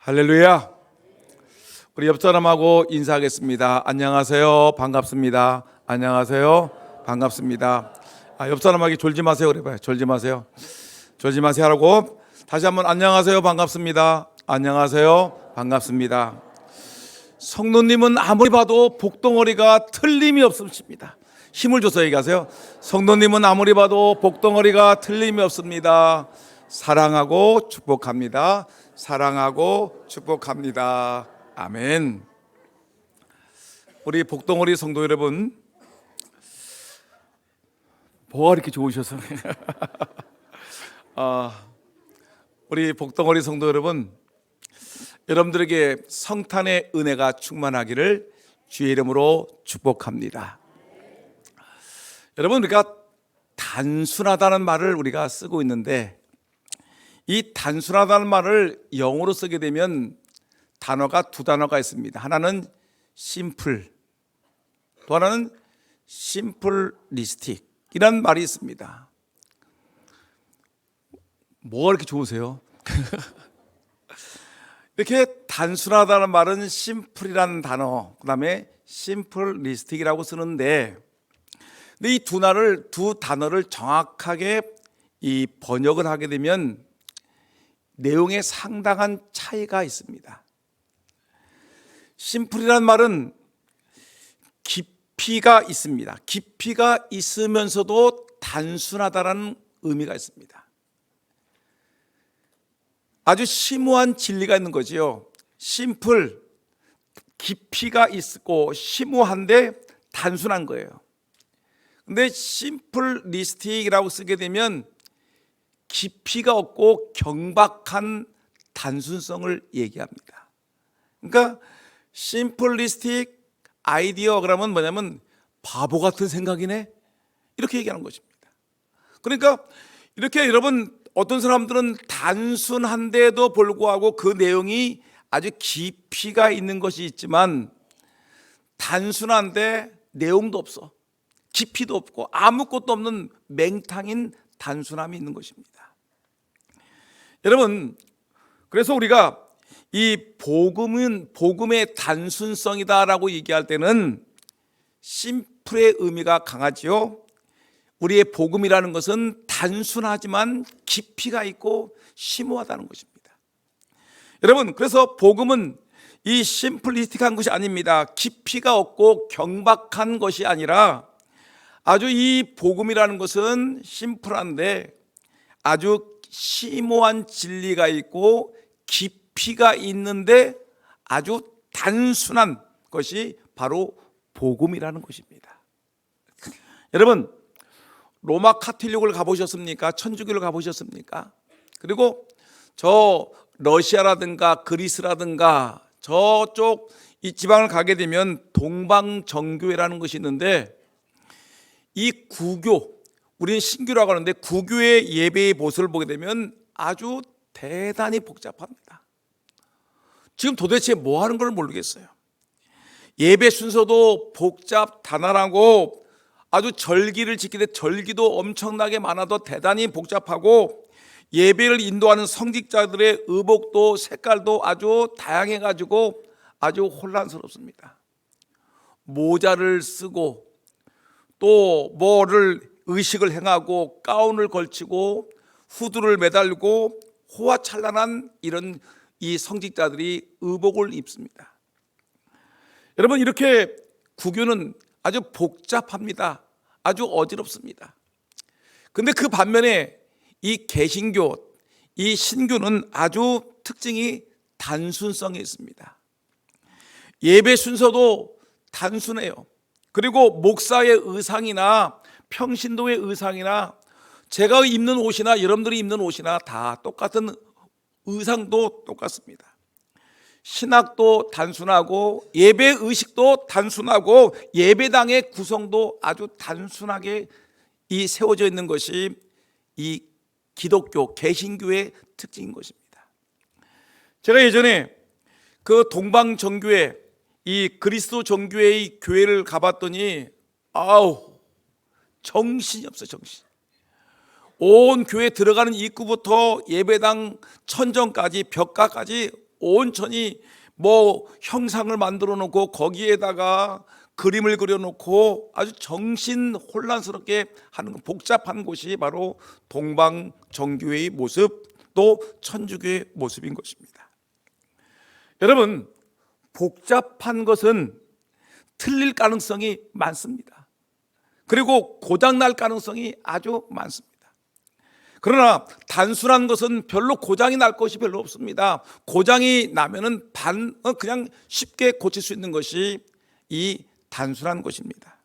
할렐루야. 우리 옆 사람하고 인사하겠습니다. 안녕하세요. 반갑습니다. 안녕하세요. 반갑습니다. 옆 사람에게 졸지 마세요. 그래봐요. 졸지 마세요. 졸지 마세요 하라고. 다시 한번 안녕하세요. 반갑습니다. 안녕하세요. 반갑습니다. 성도님은 아무리 봐도 복덩어리가 틀림이 없습니다. 힘을 줘서 얘기하세요. 성도님은 아무리 봐도 복덩어리가 틀림이 없습니다. 사랑하고 축복합니다. 사랑하고 축복합니다. 아멘. 우리 복덩어리 성도 여러분, 뭐가 이렇게 좋으셔서 우리 복덩어리 성도 여러분, 여러분들에게 성탄의 은혜가 충만하기를 주의 이름으로 축복합니다. 여러분, 우리가 단순하다는 말을 우리가 쓰고 있는데, 이 단순하다는 말을 영어로 쓰게 되면 단어가 두 단어가 있습니다. 하나는 심플, 또 하나는 심플리스틱 이란 말이 있습니다. 뭐가 이렇게 좋으세요? 이렇게 단순하다는 말은 심플이라는 단어, 그 다음에 심플리스틱이라고 쓰는데, 근데 이 두 단어를 정확하게 이 번역을 하게 되면 내용에 상당한 차이가 있습니다. 심플이라는 말은 깊이가 있습니다. 깊이가 있으면서도 단순하다라는 의미가 있습니다. 아주 심오한 진리가 있는 거지요. 심플, 깊이가 있고 심오한데 단순한 거예요. 근데 심플리스틱이라고 쓰게 되면 깊이가 없고 경박한 단순성을 얘기합니다. 그러니까 심플리스틱 아이디어 그러면 뭐냐면 바보 같은 생각이네, 이렇게 얘기하는 것입니다. 그러니까 이렇게 여러분, 어떤 사람들은 단순한데도 불구하고 그 내용이 아주 깊이가 있는 것이 있지만, 단순한데 내용도 없어, 깊이도 없고 아무것도 없는 맹탕인 단순함이 있는 것입니다. 여러분, 그래서 우리가 이 복음의 단순성이다라고 얘기할 때는 심플의 의미가 강하지요. 우리의 복음이라는 것은 단순하지만 깊이가 있고 심오하다는 것입니다. 여러분, 그래서 복음은 이 심플리스틱한 것이 아닙니다. 깊이가 없고 경박한 것이 아니라, 아주 이 복음이라는 것은 심플한데 아주 심오한 진리가 있고 깊이가 있는데 아주 단순한 것이 바로 복음이라는 것입니다. 여러분, 로마 카톨릭을 가보셨습니까? 천주교를 가보셨습니까? 그리고 저 러시아라든가 그리스라든가 저쪽 이 지방을 가게 되면 동방정교회라는 것이 있는데, 이 구교, 우리는 신교라고 하는데 구교의 예배의 모습을 보게 되면 아주 대단히 복잡합니다. 지금 도대체 뭐 하는 걸 모르겠어요. 예배 순서도 복잡 단안하고, 아주 절기를 지키되 절기도 엄청나게 많아도 대단히 복잡하고, 예배를 인도하는 성직자들의 의복도 색깔도 아주 다양해가지고 아주 혼란스럽습니다. 모자를 쓰고 또 뭐를 의식을 행하고 가운을 걸치고 후드를 매달고 호화찬란한 이런 이 성직자들이 의복을 입습니다. 여러분, 이렇게 구교는 아주 복잡합니다. 아주 어지럽습니다. 근데 그 반면에 이 개신교, 이 신교는 아주 특징이 단순성이 있습니다. 예배 순서도 단순해요. 그리고 목사의 의상이나 평신도의 의상이나 제가 입는 옷이나 여러분들이 입는 옷이나 다 똑같은 의상도 똑같습니다. 신학도 단순하고 예배 의식도 단순하고 예배당의 구성도 아주 단순하게 이 세워져 있는 것이 이 기독교 개신교의 특징인 것입니다. 제가 예전에 그 동방정교회, 이 그리스도 정교회의 교회를 가봤더니 정신이 없어, 정신. 온 교회 들어가는 입구부터 예배당 천정까지 벽가까지 온천히 뭐 형상을 만들어 놓고 거기에다가 그림을 그려놓고 아주 정신 혼란스럽게 하는 복잡한 곳이 바로 동방정교회의 모습, 또 천주교의 모습인 것입니다. 여러분, 복잡한 것은 틀릴 가능성이 많습니다. 그리고 고장날 가능성이 아주 많습니다. 그러나 단순한 것은 별로 고장이 날 것이 별로 없습니다. 고장이 나면은 그냥 쉽게 고칠 수 있는 것이 이 단순한 것입니다.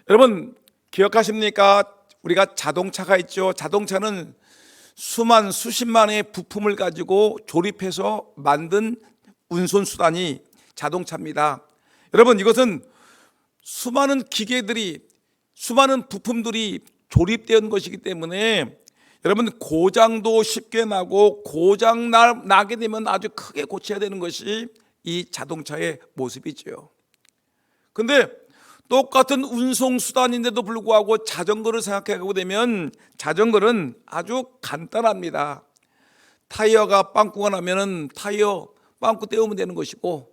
여러분, 기억하십니까? 우리가 자동차가 있죠. 자동차는 수십만의 부품을 가지고 조립해서 만든 운송수단이 자동차입니다. 여러분, 이것은 수많은 기계들이, 수많은 부품들이 조립된 것이기 때문에 여러분, 고장도 쉽게 나고 고장 나게 되면 아주 크게 고쳐야 되는 것이 이 자동차의 모습이죠. 근데 똑같은 운송수단인데도 불구하고 자전거를 생각해 보게 되면 자전거는 아주 간단합니다. 타이어가 빵꾸가 나면은 타이어 빵꾸 떼우면 되는 것이고,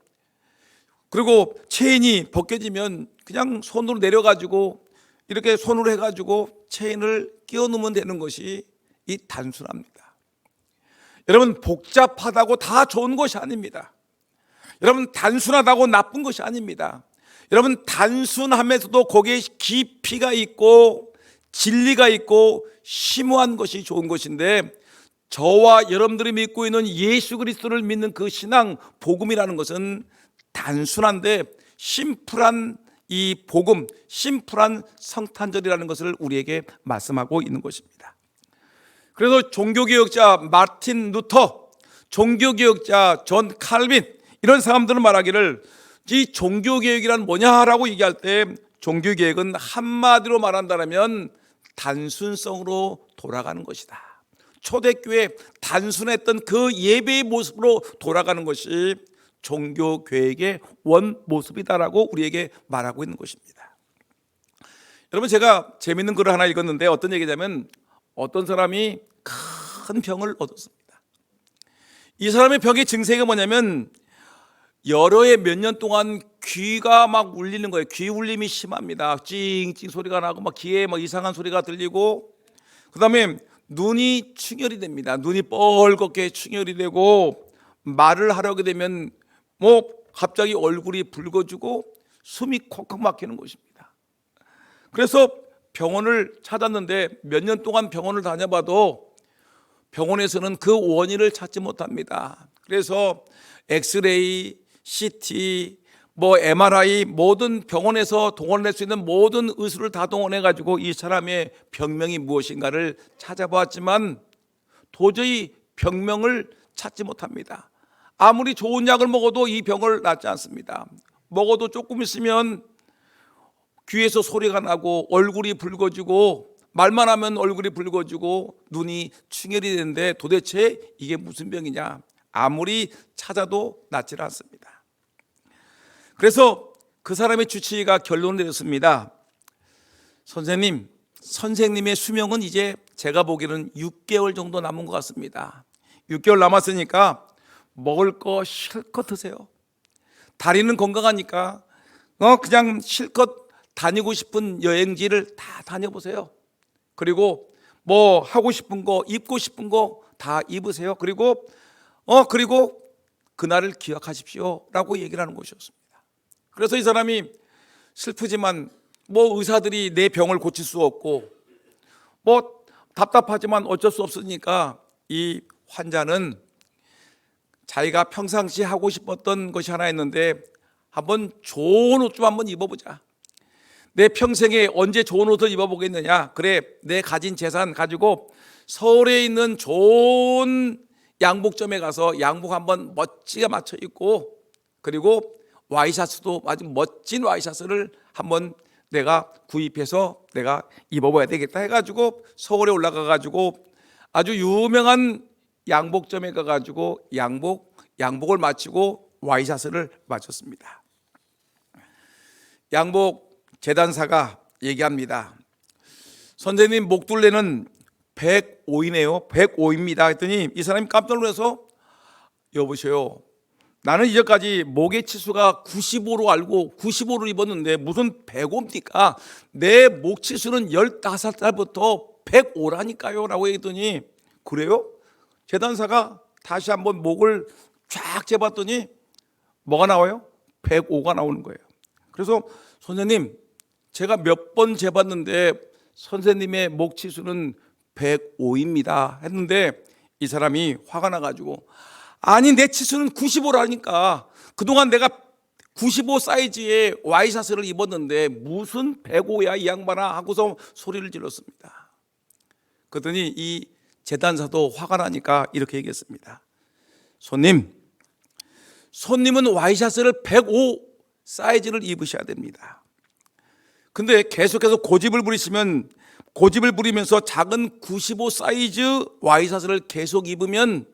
그리고 체인이 벗겨지면 그냥 손으로 내려가지고 이렇게 손으로 해가지고 체인을 끼워 넣으면 되는 것이 이 단순합니다. 여러분, 복잡하다고 다 좋은 것이 아닙니다. 여러분, 단순하다고 나쁜 것이 아닙니다. 여러분, 단순함에서도 거기에 깊이가 있고 진리가 있고 심오한 것이 좋은 것인데, 저와 여러분들이 믿고 있는 예수 그리스도를 믿는 그 신앙, 복음이라는 것은 단순한데 심플한 이 복음, 심플한 성탄절이라는 것을 우리에게 말씀하고 있는 것입니다. 그래서 종교개혁자 마틴 루터, 종교개혁자 존 칼빈, 이런 사람들은 말하기를 이 종교개혁이란 뭐냐라고 얘기할 때, 종교개혁은 한마디로 말한다면 단순성으로 돌아가는 것이다. 초대교회 단순했던 그 예배의 모습으로 돌아가는 것이 종교개혁의 원 모습이다라고 우리에게 말하고 있는 것입니다. 여러분, 제가 재밌는 글을 하나 읽었는데 어떤 얘기냐면, 어떤 사람이 큰 병을 얻었습니다. 이 사람의 병의 증세가 뭐냐면 여러 해 몇 년 동안 귀가 막 울리는 거예요. 귀 울림이 심합니다. 찡찡 소리가 나고 막 귀에 막 이상한 소리가 들리고, 그 다음에 눈이 충혈이 됩니다. 눈이 뻘겋게 충혈이 되고, 말을 하려게 되면 뭐 갑자기 얼굴이 붉어지고 숨이 콕콕 막히는 것입니다. 그래서 병원을 찾았는데 몇 년 동안 병원을 다녀봐도 병원에서는 그 원인을 찾지 못합니다. 그래서 엑스레이, CT, 뭐 MRI, 모든 병원에서 동원할 수 있는 모든 의술을 다 동원해 가지고 이 사람의 병명이 무엇인가를 찾아보았지만 도저히 병명을 찾지 못합니다. 아무리 좋은 약을 먹어도 이 병을 낫지 않습니다. 먹어도 조금 있으면 귀에서 소리가 나고 얼굴이 붉어지고, 말만 하면 얼굴이 붉어지고 눈이 충혈이 되는데 도대체 이게 무슨 병이냐, 아무리 찾아도 낫지 않습니다. 그래서 그 사람의 주치의가 결론을 내렸습니다. 선생님의 수명은 이제 제가 보기에는 6개월 정도 남은 것 같습니다. 6개월 남았으니까 먹을 거 실컷 드세요. 다리는 건강하니까 그냥 실컷 다니고 싶은 여행지를 다 다녀보세요. 그리고 뭐 하고 싶은 거, 입고 싶은 거 다 입으세요. 그리고 그날을 기억하십시오 라고 얘기를 하는 것이었습니다. 그래서 이 사람이 슬프지만 뭐 의사들이 내 병을 고칠 수 없고 뭐 답답하지만 어쩔 수 없으니까 이 환자는 자기가 평상시 하고 싶었던 것이 하나 있는데, 한번 좋은 옷 좀 한번 입어보자. 내 평생에 언제 좋은 옷을 입어보겠느냐. 그래, 내 가진 재산 가지고 서울에 있는 좋은 양복점에 가서 양복 한번 멋지게 맞춰 입고, 그리고 와이셔츠도 아주 멋진 와이셔츠를 한번 내가 구입해서 내가 입어봐야 되겠다 해가지고 서울에 올라가 가지고 아주 유명한 양복점에 가가지고 양복을 맞추고 와이셔츠를 맞췄습니다. 양복 재단사가 얘기합니다. 선생님, 목둘레는 105이네요. 105입니다. 했더니 이 사람이 깜짝 놀라서 여보세요, 나는 이제까지 목의 치수가 95로 알고 95를 입었는데 무슨 105입니까? 내 목 치수는 15살부터 105라니까요 라고 얘기했더니, 그래요? 재단사가 다시 한번 목을 쫙 재봤더니 뭐가 나와요? 105가 나오는 거예요. 그래서 선생님, 제가 몇 번 재봤는데 선생님의 목 치수는 105입니다 했는데, 이 사람이 화가 나가지고, 아니 내 치수는 95라니까 그동안 내가 95 사이즈의 와이셔츠를 입었는데 무슨 105야 이 양반아 하고서 소리를 질렀습니다. 그러더니 이 재단사도 화가 나니까 이렇게 얘기했습니다. 손님은 와이셔츠를 105 사이즈를 입으셔야 됩니다. 근데 계속해서 고집을 부리면서 작은 95 사이즈 와이셔츠를 계속 입으면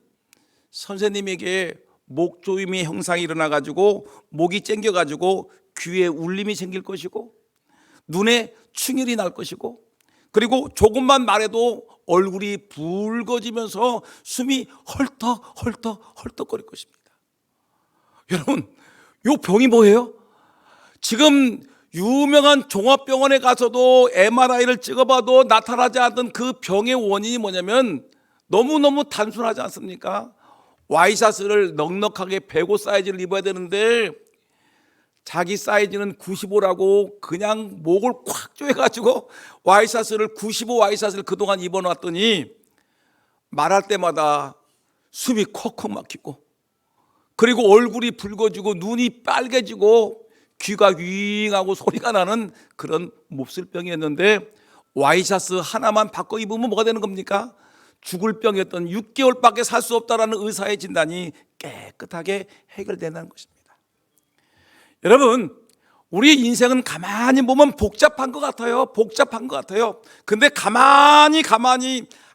선생님에게 목조임의 형상이 일어나가지고 목이 쨍겨가지고 귀에 울림이 생길 것이고 눈에 충혈이 날 것이고, 그리고 조금만 말해도 얼굴이 붉어지면서 숨이 헐떡거릴 것입니다. 여러분, 이 병이 뭐예요? 지금 유명한 종합병원에 가서도 MRI를 찍어봐도 나타나지 않던 그 병의 원인이 뭐냐면 너무너무 단순하지 않습니까? 와이셔츠를 넉넉하게 105 사이즈를 입어야 되는데 자기 사이즈는 95라고 그냥 목을 콱 조여가지고 와이셔츠를 95 와이셔츠를 그동안 입어놨더니 말할 때마다 숨이 컥컥 막히고, 그리고 얼굴이 붉어지고 눈이 빨개지고 귀가 윙하고 소리가 나는 그런 몹쓸병이었는데, 와이셔츠 하나만 바꿔 입으면 뭐가 되는 겁니까? 죽을 병이었던 6개월밖에 살 수 없다라는 의사의 진단이 깨끗하게 해결된다는 것입니다. 여러분, 우리 인생은 가만히 보면 복잡한 것 같아요. 근데 가만히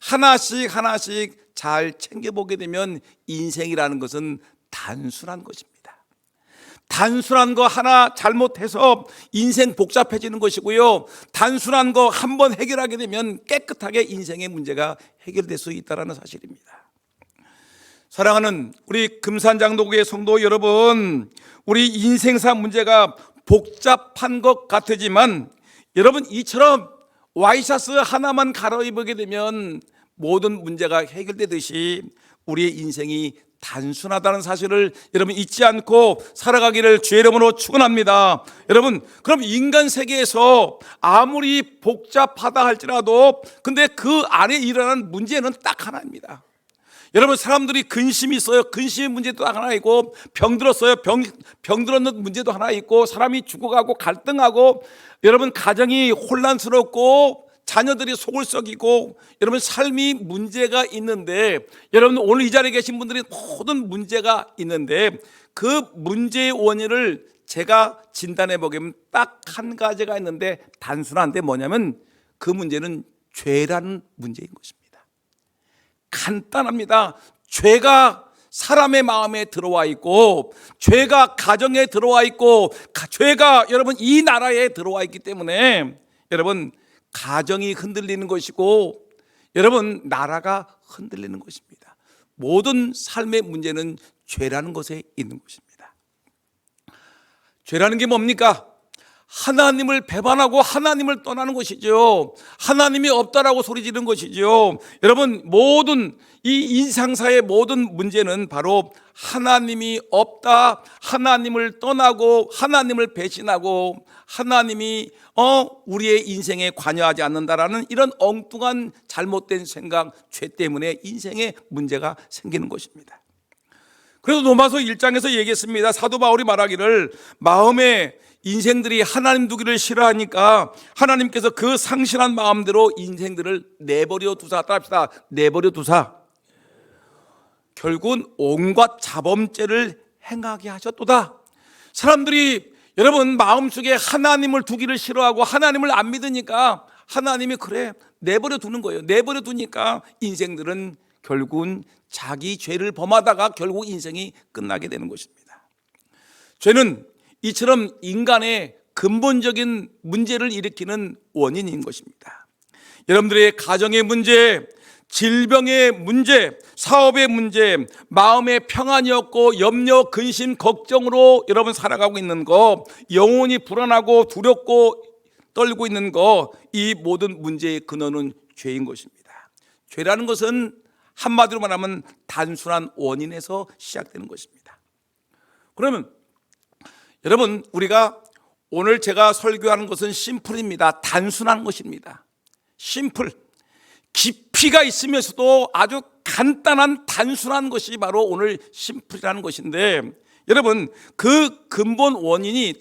하나씩 잘 챙겨보게 되면 인생이라는 것은 단순한 것입니다. 단순한 거 하나 잘못해서 인생 복잡해지는 것이고요, 단순한 거 한번 해결하게 되면 깨끗하게 인생의 문제가 해결될 수 있다는 사실입니다. 사랑하는 우리 금산장로교회 성도 여러분, 우리 인생사 문제가 복잡한 것 같지만 여러분, 이처럼 와이셔츠 하나만 갈아입게 되면 모든 문제가 해결되듯이 우리의 인생이 단순하다는 사실을 여러분 잊지 않고 살아가기를 주의 이름으로 축원합니다. 여러분, 그럼 인간 세계에서 아무리 복잡하다 할지라도 근데 그 안에 일어나는 문제는 딱 하나입니다. 여러분, 사람들이 근심이 있어요. 근심의 문제도 하나 있고, 병 들었어요. 병 들었는 문제도 하나 있고, 사람이 죽어가고 갈등하고, 여러분 가정이 혼란스럽고 자녀들이 속을 썩이고, 여러분 삶이 문제가 있는데, 여러분 오늘 이 자리에 계신 분들이 모든 문제가 있는데 그 문제의 원인을 제가 진단해 보면 딱 한 가지가 있는데 단순한데 뭐냐면 그 문제는 죄라는 문제인 것입니다. 간단합니다. 죄가 사람의 마음에 들어와 있고, 죄가 가정에 들어와 있고, 죄가 여러분 이 나라에 들어와 있기 때문에 여러분 가정이 흔들리는 것이고, 여러분 나라가 흔들리는 것입니다. 모든 삶의 문제는 죄라는 것에 있는 것입니다. 죄라는 게 뭡니까? 하나님을 배반하고 하나님을 떠나는 것이죠. 하나님이 없다라고 소리 지르는 것이죠. 여러분, 모든 이 인상사의 모든 문제는 바로 하나님이 없다, 하나님을 떠나고 하나님을 배신하고 하나님이 우리의 인생에 관여하지 않는다라는 이런 엉뚱한 잘못된 생각, 죄 때문에 인생에 문제가 생기는 것입니다. 그래서 로마서 1장에서 얘기했습니다. 사도 바울이 말하기를 마음에 인생들이 하나님 두기를 싫어하니까 하나님께서 그 상실한 마음대로 인생들을 내버려 두사, 따라합시다. 내버려 두사 결국은 온갖 자범죄를 행하게 하셨도다. 사람들이 여러분 마음속에 하나님을 두기를 싫어하고 하나님을 안 믿으니까 하나님이 그래 내버려 두는 거예요. 내버려 두니까 인생들은 결국은 자기 죄를 범하다가 결국 인생이 끝나게 되는 것입니다. 죄는 이처럼 인간의 근본적인 문제를 일으키는 원인인 것입니다. 여러분들의 가정의 문제, 질병의 문제, 사업의 문제, 마음의 평안이 없고 염려, 근심, 걱정으로 여러분 살아가고 있는 거, 영혼이 불안하고 두렵고 떨고 있는 거, 이 모든 문제의 근원은 죄인 것입니다. 죄라는 것은 한마디로 말하면 단순한 원인에서 시작되는 것입니다. 그러면 여러분, 우리가 오늘 제가 설교하는 것은 심플입니다. 단순한 것입니다. 심플. 깊이가 있으면서도 아주 간단한 단순한 것이 바로 오늘 심플이라는 것인데, 여러분, 그 근본 원인이,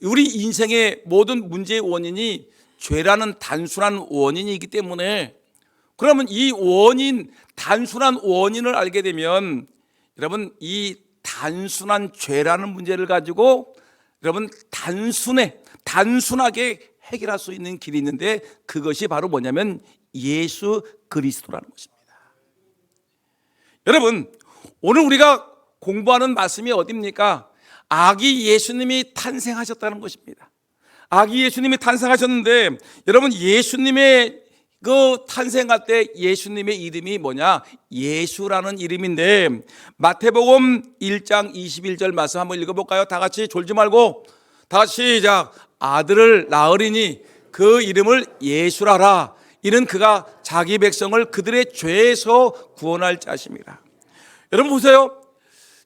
우리 인생의 모든 문제의 원인이 죄라는 단순한 원인이기 때문에, 그러면 이 원인, 단순한 원인을 알게 되면 여러분, 이 단순한 죄라는 문제를 가지고 여러분 단순하게 해결할 수 있는 길이 있는데, 그것이 바로 뭐냐면 예수 그리스도라는 것입니다. 여러분, 오늘 우리가 공부하는 말씀이 어디입니까? 아기 예수님이 탄생하셨다는 것입니다. 아기 예수님이 탄생하셨는데, 여러분, 예수님의 그 탄생할 때 예수님의 이름이 뭐냐? 예수라는 이름인데, 마태복음 1장 21절 말씀 한번 읽어볼까요? 다 같이 졸지 말고 다 같이 시작. 아들을 낳으리니 그 이름을 예수라라. 이는 그가 자기 백성을 그들의 죄에서 구원할 자심이라. 여러분 보세요.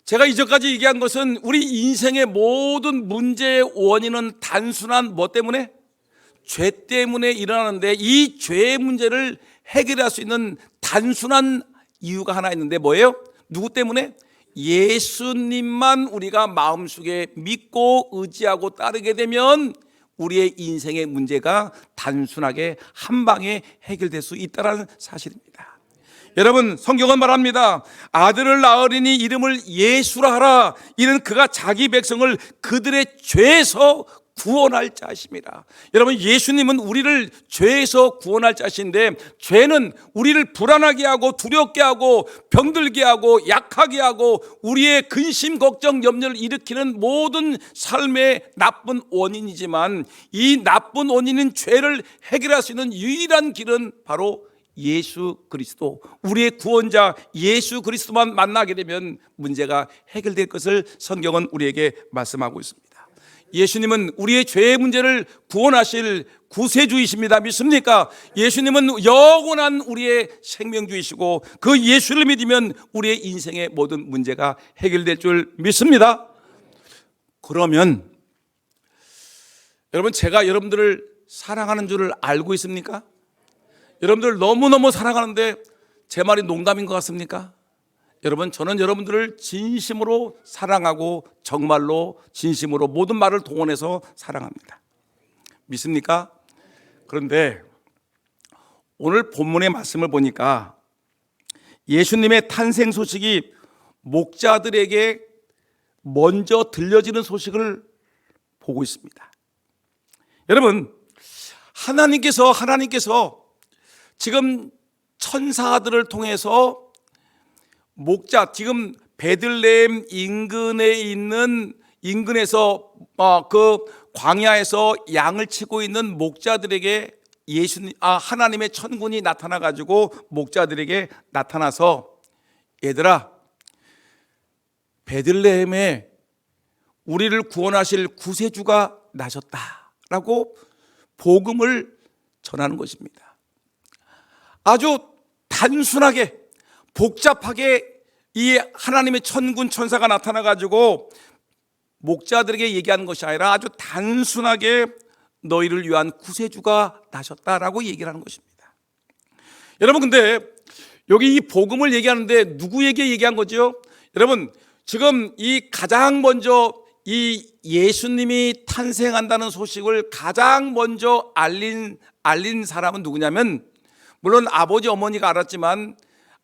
제가 이전까지 얘기한 것은 우리 인생의 모든 문제의 원인은 단순한 뭐 때문에? 죄 때문에 일어나는데, 이 죄의 문제를 해결할 수 있는 단순한 이유가 하나 있는데 뭐예요? 누구 때문에? 예수님만 우리가 마음속에 믿고 의지하고 따르게 되면 우리의 인생의 문제가 단순하게 한 방에 해결될 수 있다는 사실입니다. 여러분, 성경은 말합니다. 아들을 낳으리니 이름을 예수라 하라. 이는 그가 자기 백성을 그들의 죄에서 구원할 자심이라. 여러분, 예수님은 우리를 죄에서 구원할 자신데, 죄는 우리를 불안하게 하고 두렵게 하고 병들게 하고 약하게 하고 우리의 근심, 걱정, 염려를 일으키는 모든 삶의 나쁜 원인이지만, 이 나쁜 원인인 죄를 해결할 수 있는 유일한 길은 바로 예수 그리스도, 우리의 구원자 예수 그리스도만 만나게 되면 문제가 해결될 것을 성경은 우리에게 말씀하고 있습니다. 예수님은 우리의 죄의 문제를 구원하실 구세주이십니다. 믿습니까? 예수님은 영원한 우리의 생명주이시고, 그 예수를 믿으면 우리의 인생의 모든 문제가 해결될 줄 믿습니다. 그러면 여러분, 제가 여러분들을 사랑하는 줄을 알고 있습니까? 여러분들 너무너무 사랑하는데 제 말이 농담인 것 같습니까? 여러분, 저는 여러분들을 진심으로 사랑하고 정말로 진심으로 모든 말을 동원해서 사랑합니다. 믿습니까? 그런데 오늘 본문의 말씀을 보니까 예수님의 탄생 소식이 목자들에게 먼저 들려지는 소식을 보고 있습니다. 여러분, 하나님께서 지금 천사들을 통해서 목자, 지금 베들레헴 인근에서 그 광야에서 양을 치고 있는 목자들에게 하나님의 천군이 나타나 가지고 목자들에게 나타나서, 얘들아, 베들레헴에 우리를 구원하실 구세주가 나셨다라고 복음을 전하는 것입니다. 아주 단순하게, 복잡하게 이 하나님의 천군 천사가 나타나 가지고 목자들에게 얘기하는 것이 아니라 아주 단순하게 너희를 위한 구세주가 나셨다라고 얘기를 하는 것입니다. 여러분, 근데 여기 이 복음을 얘기하는데 누구에게 얘기한 거죠? 여러분, 지금 이 가장 먼저 이 예수님이 탄생한다는 소식을 가장 먼저 알린 사람은 누구냐면, 물론 아버지 어머니가 알았지만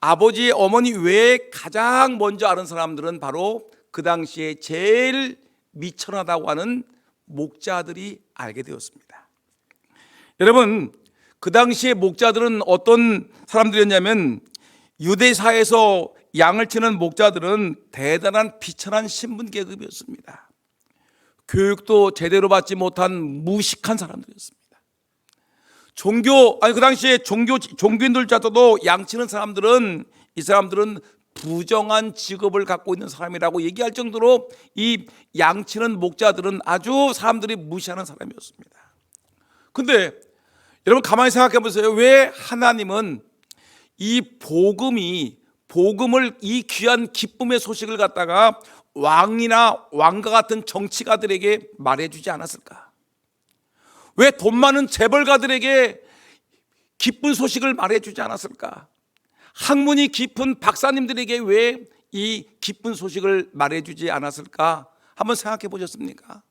아버지 어머니 외에 가장 먼저 아는 사람들은 바로 그 당시에 제일 미천하다고 하는 목자들이 알게 되었습니다. 여러분, 그 당시에 목자들은 어떤 사람들이었냐면, 유대사에서 양을 치는 목자들은 대단한 비천한 신분 계급이었습니다. 교육도 제대로 받지 못한 무식한 사람들이었습니다. 그 당시에 종교인들조차도 양치는 사람들은, 이 사람들은 부정한 직업을 갖고 있는 사람이라고 얘기할 정도로 이 양치는 목자들은 아주 사람들이 무시하는 사람이었습니다. 근데 여러분 가만히 생각해 보세요. 왜 하나님은 이 복음을, 이 귀한 기쁨의 소식을 갖다가 왕이나 왕과 같은 정치가들에게 말해주지 않았을까? 왜 돈 많은 재벌가들에게 기쁜 소식을 말해주지 않았을까? 학문이 깊은 박사님들에게 왜 이 기쁜 소식을 말해주지 않았을까? 한번 생각해 보셨습니까?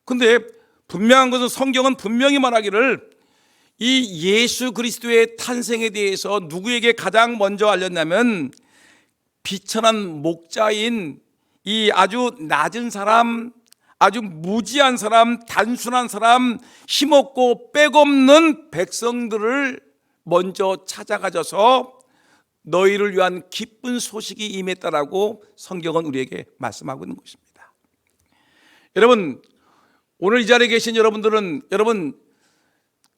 근데 분명한 것은 성경은 분명히 말하기를 이 예수 그리스도의 탄생에 대해서 누구에게 가장 먼저 알렸냐면 비천한 목자인 이 아주 낮은 사람, 아주 무지한 사람, 단순한 사람, 힘없고 빽없는 백성들을 먼저 찾아가셔서 너희를 위한 기쁜 소식이 임했다라고 성경은 우리에게 말씀하고 있는 것입니다. 여러분, 오늘 이 자리에 계신 여러분들은 여러분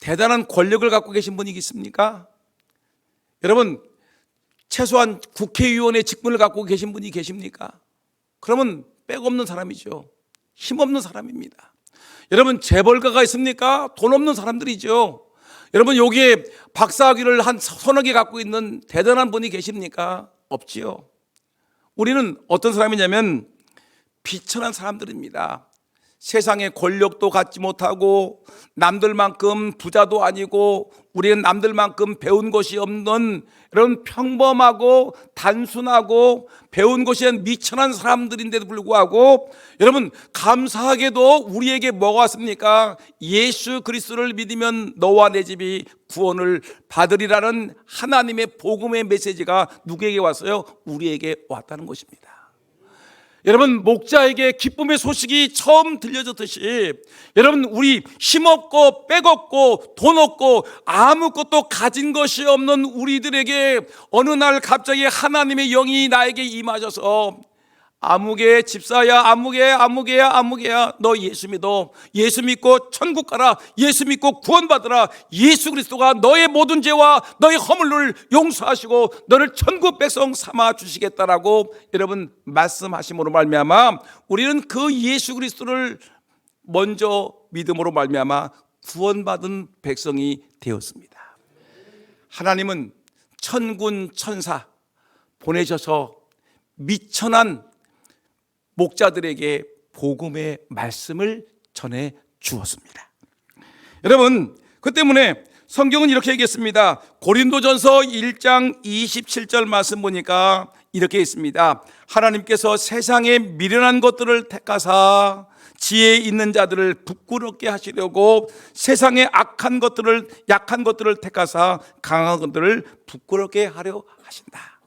대단한 권력을 갖고 계신 분이 있습니까? 여러분 최소한 국회의원의 직분을 갖고 계신 분이 계십니까? 그러면 빽없는 사람이죠. 힘없는 사람입니다. 여러분 재벌가가 있습니까? 돈 없는 사람들이죠. 여러분 여기에 박사학위를 한 서너 개 갖고 있는 대단한 분이 계십니까? 없지요. 우리는 어떤 사람이냐면 비천한 사람들입니다. 세상에 권력도 갖지 못하고 남들만큼 부자도 아니고 우리는 남들만큼 배운 것이 없는 이런 평범하고 단순하고 배운 것이 미천한 사람들인데도 불구하고 여러분 감사하게도 우리에게 뭐가 왔습니까? 예수 그리스도를 믿으면 너와 내 집이 구원을 받으리라는 하나님의 복음의 메시지가 누구에게 왔어요? 우리에게 왔다는 것입니다. 여러분 목자에게 기쁨의 소식이 처음 들려졌듯이 여러분 우리 힘없고 빽없고 돈 없고 아무것도 가진 것이 없는 우리들에게 어느 날 갑자기 하나님의 영이 나에게 임하셔서 아무개 집사야, 아무개야 너 예수 믿어. 예수 믿고 천국 가라. 예수 믿고 구원받으라. 예수 그리스도가 너의 모든 죄와 너의 허물을 용서하시고 너를 천국 백성 삼아 주시겠다라고 여러분 말씀하심으로 말미암아 우리는 그 예수 그리스도를 먼저 믿음으로 말미암아 구원받은 백성이 되었습니다. 하나님은 천군 천사 보내셔서 미천한 목자들에게 복음의 말씀을 전해 주었습니다. 여러분 그 때문에 성경은 이렇게 얘기했습니다. 고린도전서 1장 27절 말씀 보니까 이렇게 있습니다. 하나님께서 세상에 미련한 것들을 택하사 지혜 있는 자들을 부끄럽게 하시려고 세상의 약한 것들을 택하사 강한 것들을 부끄럽게 하려 하신다.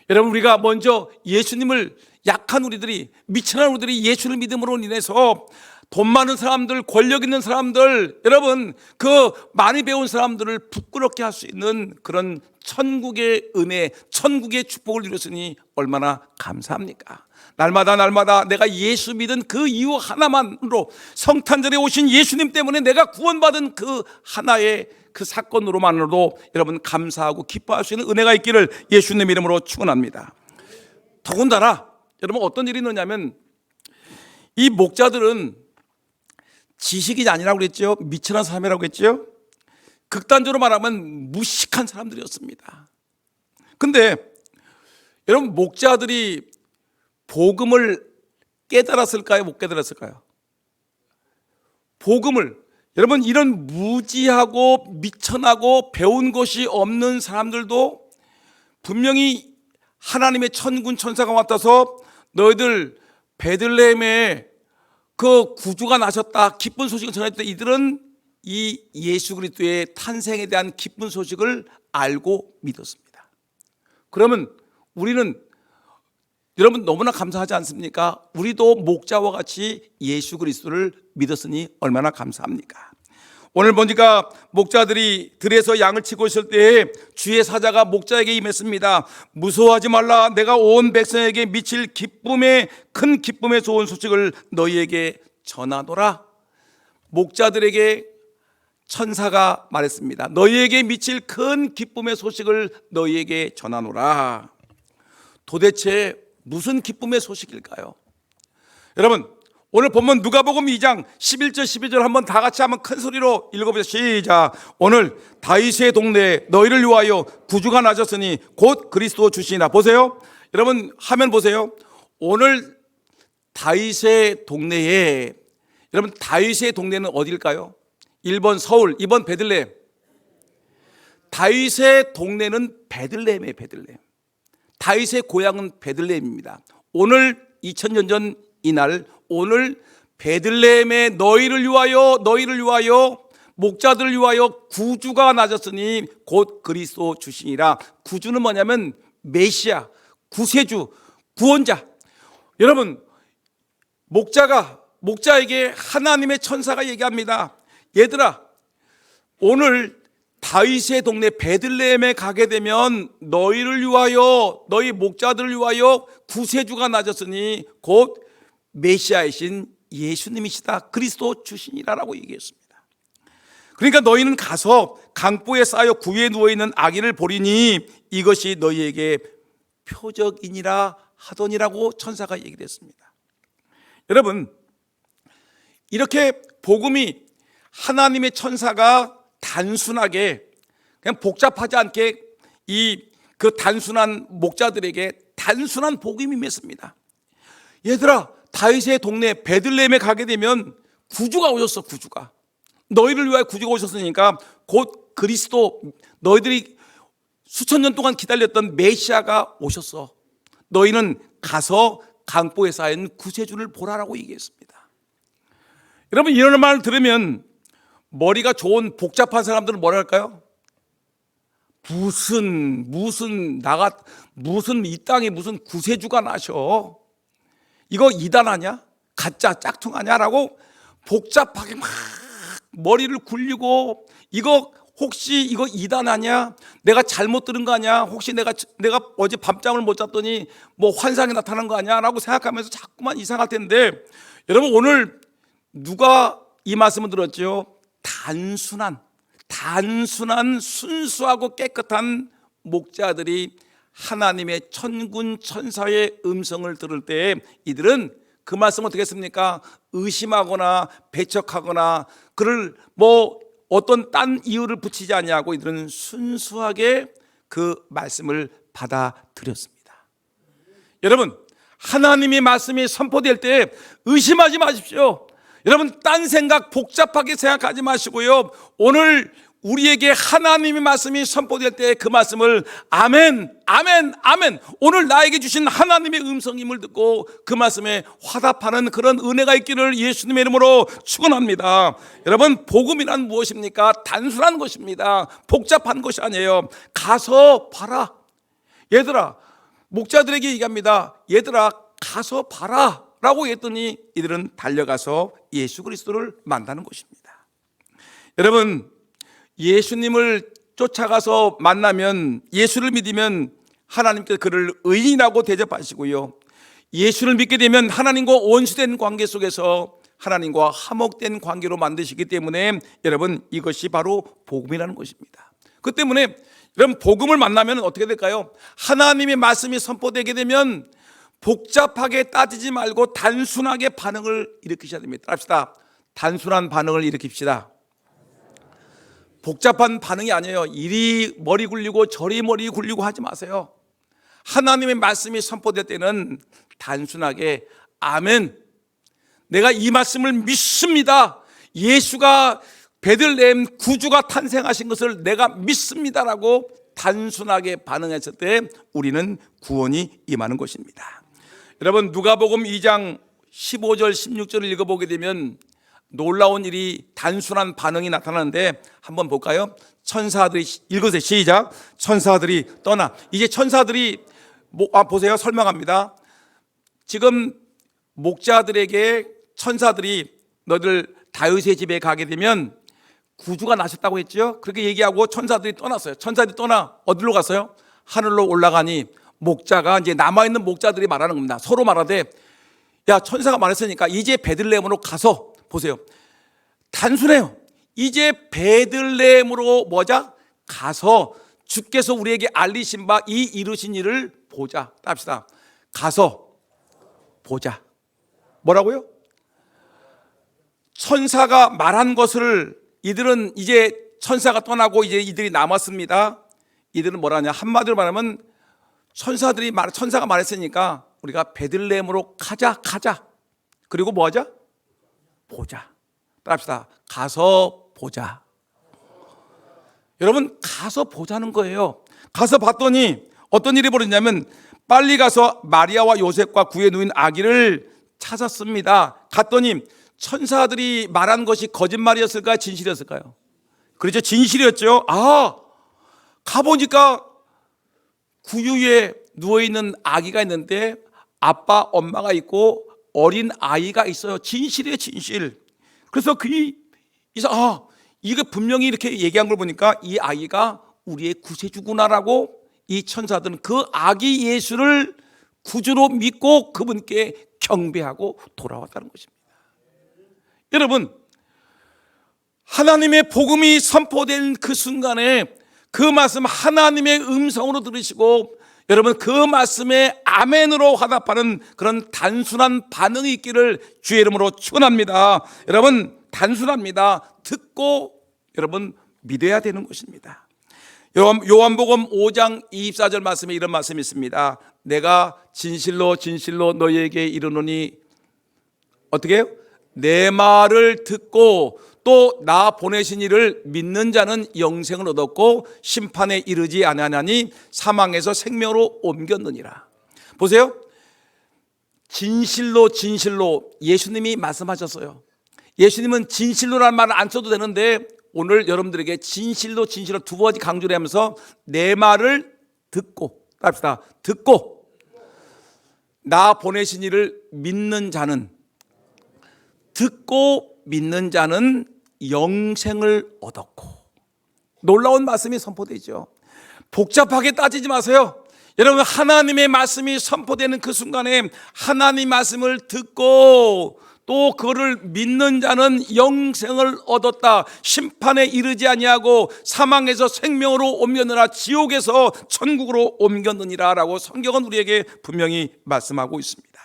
여러분 우리가 먼저 예수님을 약한 우리들이 미천한 우리들이 예수를 믿음으로 인해서 돈 많은 사람들, 권력 있는 사람들, 여러분 그 많이 배운 사람들을 부끄럽게 할 수 있는 그런 천국의 은혜, 천국의 축복을 누렸으니 얼마나 감사합니까? 날마다 내가 예수 믿은 그 이유 하나만으로 성탄절에 오신 예수님 때문에 내가 구원받은 그 하나의 그 사건으로만으로도 여러분 감사하고 기뻐할 수 있는 은혜가 있기를 예수님 이름으로 축원합니다. 더군다나 여러분 어떤 일이 있느냐면 이 목자들은 지식이 아니라고 그랬죠. 미천한 사람이라고 했죠. 극단적으로 말하면 무식한 사람들이었습니다. 근데 여러분 목자들이 복음을 깨달았을까요? 못 깨달았을까요? 복음을 여러분 이런 무지하고 미천하고 배운 것이 없는 사람들도 분명히 하나님의 천군 천사가 왔다서 너희들 베들레헴에 그 구주가 나셨다 기쁜 소식을 전했다. 이들은 이 예수 그리스도의 탄생에 대한 기쁜 소식을 알고 믿었습니다. 그러면 우리는 여러분 너무나 감사하지 않습니까? 우리도 목자와 같이 예수 그리스도를 믿었으니 얼마나 감사합니까? 오늘 보니까 목자들이 들에서 양을 치고 있을 때에 주의 사자가 목자에게 임했습니다. 무서워하지 말라. 내가 온 백성에게 미칠 기쁨의 큰 기쁨의 좋은 소식을 너희에게 전하노라. 목자들에게 천사가 말했습니다. 너희에게 미칠 큰 기쁨의 소식을 너희에게 전하노라. 도대체 무슨 기쁨의 소식일까요? 여러분, 오늘 본문 누가복음 2장 11절 12절 한번 다 같이 한번 큰 소리로 읽어보세요. 시작. 오늘 다윗의 동네에 너희를 위하여 구주가 나셨으니 곧 그리스도 주시니라. 보세요. 여러분 화면 보세요. 오늘 다윗의 동네에, 여러분 다윗의 동네는 어디일까요? 1번 서울, 2번 베들레헴. 다윗의 동네는 베들레헴이에요. 베들레헴. 다윗의 고향은 베들레헴입니다. 오늘 2000년 전 이날, 오늘 베들레헴에 너희를 위하여 목자들을 위하여 구주가 나셨으니 곧 그리스도 주시니라. 구주는 뭐냐면 메시아, 구세주, 구원자. 여러분, 목자에게 하나님의 천사가 얘기합니다. 얘들아, 오늘 다윗의 동네 베들레헴에 가게 되면 너희를 위하여, 너희 목자들을 위하여 구세주가 나셨으니 곧 메시아이신 예수님이시다. 그리스도 주시니라라고 얘기했습니다. 그러니까 너희는 가서 강보에 쌓여 구유에 누워있는 아기를 보리니 이것이 너희에게 표적이니라 하더니라고 천사가 얘기를 했습니다. 여러분, 이렇게 복음이 하나님의 천사가 단순하게 그냥 복잡하지 않게 그 단순한 목자들에게 단순한 복음이 임했습니다. 얘들아, 다윗의 동네 베들레헴에 가게 되면 구주가 오셨어. 구주가 너희를 위하여 구주가 오셨으니까 곧 그리스도, 너희들이 수천 년 동안 기다렸던 메시아가 오셨어. 너희는 가서 강보에 쌓인 구세주를 보라라고 얘기했습니다. 여러분, 이런 말을 들으면 머리가 좋은 복잡한 사람들은 뭐라 할까요? 무슨 이 땅에 무슨 구세주가 나셔? 이거 이단 아니야? 가짜 짝퉁 아니야?라고 복잡하게 막 머리를 굴리고, 이거 혹시 이거 이단 아니야? 내가 잘못 들은 거 아니야? 혹시 내가 어제 밤잠을 못 잤더니 뭐 환상이 나타난 거 아니야? 라고 생각하면서 자꾸만 이상할 텐데, 여러분 오늘 누가 이 말씀을 들었죠? 단순한 순수하고 깨끗한 목자들이 하나님의 천군 천사의 음성을 들을 때 이들은 그 말씀을 어떻게 했습니까? 의심하거나 배척하거나 그를 뭐 어떤 딴 이유를 붙이지 아니하고 이들은 순수하게 그 말씀을 받아들였습니다. 여러분, 하나님의 말씀이 선포될 때 의심하지 마십시오. 여러분, 딴 생각 복잡하게 생각하지 마시고요, 오늘 우리에게 하나님의 말씀이 선포될 때 그 말씀을 아멘, 아멘, 아멘, 오늘 나에게 주신 하나님의 음성임을 듣고 그 말씀에 화답하는 그런 은혜가 있기를 예수님의 이름으로 축원합니다. 여러분, 복음이란 무엇입니까? 단순한 것입니다. 복잡한 것이 아니에요. 가서 봐라. 얘들아, 목자들에게 얘기합니다. 얘들아, 가서 봐라 라고 했더니 이들은 달려가서 예수 그리스도를 만나는 것입니다. 여러분, 예수님을 쫓아가서 만나면, 예수를 믿으면 하나님께서 그를 의인이라고 대접하시고요, 예수를 믿게 되면 하나님과 원수된 관계 속에서 하나님과 화목된 관계로 만드시기 때문에 여러분, 이것이 바로 복음이라는 것입니다. 그 때문에 여러분, 복음을 만나면 어떻게 될까요? 하나님의 말씀이 선포되게 되면 복잡하게 따지지 말고 단순하게 반응을 일으키셔야 됩니다. 합시다. 단순한 반응을 일으킵시다. 복잡한 반응이 아니에요. 이리 머리 굴리고 저리 머리 굴리고 하지 마세요. 하나님의 말씀이 선포될 때는 단순하게 아멘, 내가 이 말씀을 믿습니다. 예수가 베들레헴 구주가 탄생하신 것을 내가 믿습니다라고 단순하게 반응했을 때 우리는 구원이 임하는 것입니다. 여러분, 누가복음 2장 15절 16절을 읽어보게 되면 놀라운 일이, 단순한 반응이 나타나는데 한번 볼까요? 천사들이, 읽으세요. 시작. 천사들이 떠나. 이제 천사들이 보세요. 설명합니다. 지금 목자들에게 천사들이 너희들 다윗의 집에 가게 되면 구주가 나셨다고 했죠. 그렇게 얘기하고 천사들이 떠났어요. 천사들이 떠나 어디로 갔어요? 하늘로 올라가니 목자가, 이제 남아있는 목자들이 말하는 겁니다. 서로 말하되, 야, 천사가 말했으니까 이제 베들레헴으로 가서, 보세요, 단순해요. 이제 베들레헴으로 뭐자? 가서 주께서 우리에게 알리신 바 이 이루신 일을 보자. 합시다. 가서 보자. 뭐라고요? 천사가 말한 것을 이들은 이제 천사가 떠나고 이제 이들이 남았습니다. 이들은 뭐라냐? 한마디로 말하면 천사가 말했으니까 우리가 베들레헴으로 가자. 그리고 뭐 하자? 보자. 따라합시다. 가서 보자. 여러분, 가서 보자는 거예요. 가서 봤더니 어떤 일이 벌어졌냐면 빨리 가서 마리아와 요셉과 구에 누인 아기를 찾았습니다. 갔더니 천사들이 말한 것이 거짓말이었을까요? 진실이었을까요? 그렇죠. 진실이었죠. 가보니까 구유에 누워있는 아기가 있는데 아빠, 엄마가 있고 어린 아이가 있어요. 진실이에요, 진실. 그래서 이게 분명히 이렇게 얘기한 걸 보니까 이 아이가 우리의 구세주구나라고 이 천사들은 그 아기 예수를 구주로 믿고 그분께 경배하고 돌아왔다는 것입니다. 여러분, 하나님의 복음이 선포된 그 순간에 그 말씀 하나님의 음성으로 들으시고 여러분 그 말씀에 아멘으로 화답하는 그런 단순한 반응이 있기를 주의 이름으로 축원합니다. 여러분, 단순합니다. 듣고 여러분 믿어야 되는 것입니다. 요한복음 5장 24절 말씀에 이런 말씀이 있습니다. 내가 진실로 진실로 너희에게 이르노니 어떻게 해요? 내 말을 듣고 또 나 보내신 이를 믿는 자는 영생을 얻었고 심판에 이르지 아니하나니 사망에서 생명으로 옮겼느니라. 보세요. 진실로 진실로 예수님이 말씀하셨어요. 예수님은 진실로라는 말을 안 써도 되는데 오늘 여러분들에게 진실로 진실로 두 번째 강조를 하면서 내 말을 듣고 합시다. 듣고 나 보내신 이를 믿는 자는, 듣고 믿는 자는 영생을 얻었고. 놀라운 말씀이 선포되죠. 복잡하게 따지지 마세요. 여러분, 하나님의 말씀이 선포되는 그 순간에 하나님 말씀을 듣고 또 그를 믿는 자는 영생을 얻었다. 심판에 이르지 아니하고 사망에서 생명으로 옮겼느라 지옥에서 천국으로 옮겼느니라 라고 성경은 우리에게 분명히 말씀하고 있습니다.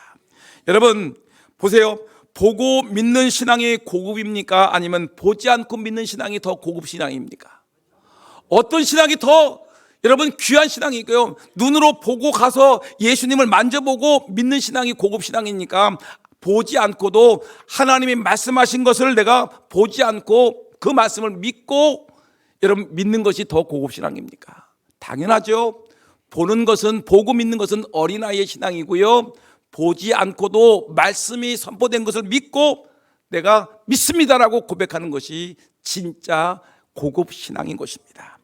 여러분 보세요. 보고 믿는 신앙이 고급입니까? 아니면 보지 않고 믿는 신앙이 더 고급 신앙입니까? 어떤 신앙이 더 여러분 귀한 신앙이고요, 눈으로 보고 가서 예수님을 만져보고 믿는 신앙이 고급 신앙입니까? 보지 않고도 하나님이 말씀하신 것을 내가 보지 않고 그 말씀을 믿고 여러분 믿는 것이 더 고급 신앙입니까? 당연하죠. 보는 것은, 보고 믿는 것은 어린아이의 신앙이고요, 보지 않고도 말씀이 선포된 것을 믿고 내가 믿습니다라고 고백하는 것이 진짜 고급 신앙인 것입니다.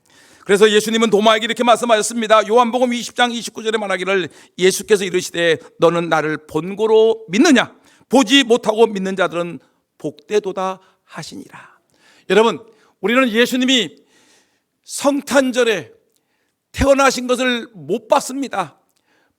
그래서 예수님은 도마에게 이렇게 말씀하셨습니다. 요한복음 20장 29절에 말하기를 예수께서 이르시되 너는 나를 본고로 믿느냐? 보지 못하고 믿는 자들은 복되도다 하시니라. 여러분, 우리는 예수님이 성탄절에 태어나신 것을 못 봤습니다.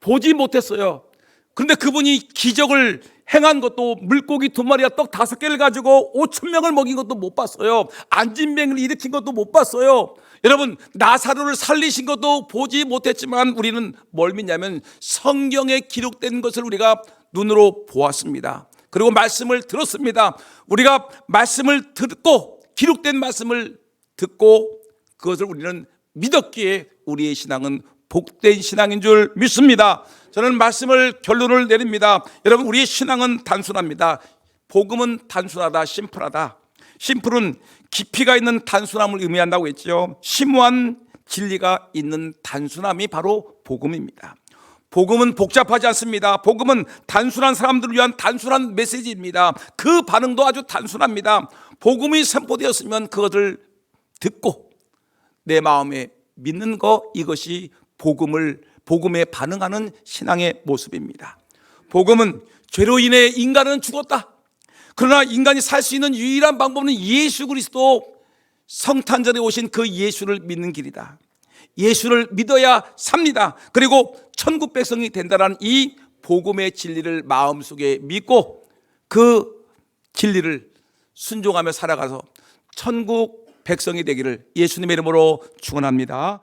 보지 못했어요. 그런데 그분이 기적을 행한 것도, 물고기 2마리와 떡 5개를 가지고 5,000명을 먹인 것도 못 봤어요. 안진뱅이를 일으킨 것도 못 봤어요. 여러분, 나사로를 살리신 것도 보지 못했지만 우리는 뭘 믿냐면 성경에 기록된 것을 우리가 눈으로 보았습니다. 그리고 말씀을 들었습니다. 우리가 말씀을 듣고, 기록된 말씀을 듣고 그것을 우리는 믿었기에 우리의 신앙은 복된 신앙인 줄 믿습니다. 저는 말씀을 결론을 내립니다. 여러분, 우리의 신앙은 단순합니다. 복음은 단순하다, 심플하다. 심플은 깊이가 있는 단순함을 의미한다고 했죠. 심오한 진리가 있는 단순함이 바로 복음입니다. 복음은 복잡하지 않습니다. 복음은 단순한 사람들을 위한 단순한 메시지입니다. 그 반응도 아주 단순합니다. 복음이 선포되었으면 그것을 듣고 내 마음에 믿는 것, 이것이 복음에 반응하는 신앙의 모습입니다. 복음은 죄로 인해 인간은 죽었다. 그러나 인간이 살 수 있는 유일한 방법은 예수 그리스도, 성탄절에 오신 그 예수를 믿는 길이다. 예수를 믿어야 삽니다. 그리고 천국 백성이 된다는 이 복음의 진리를 마음속에 믿고 그 진리를 순종하며 살아가서 천국 백성이 되기를 예수님의 이름으로 축원합니다.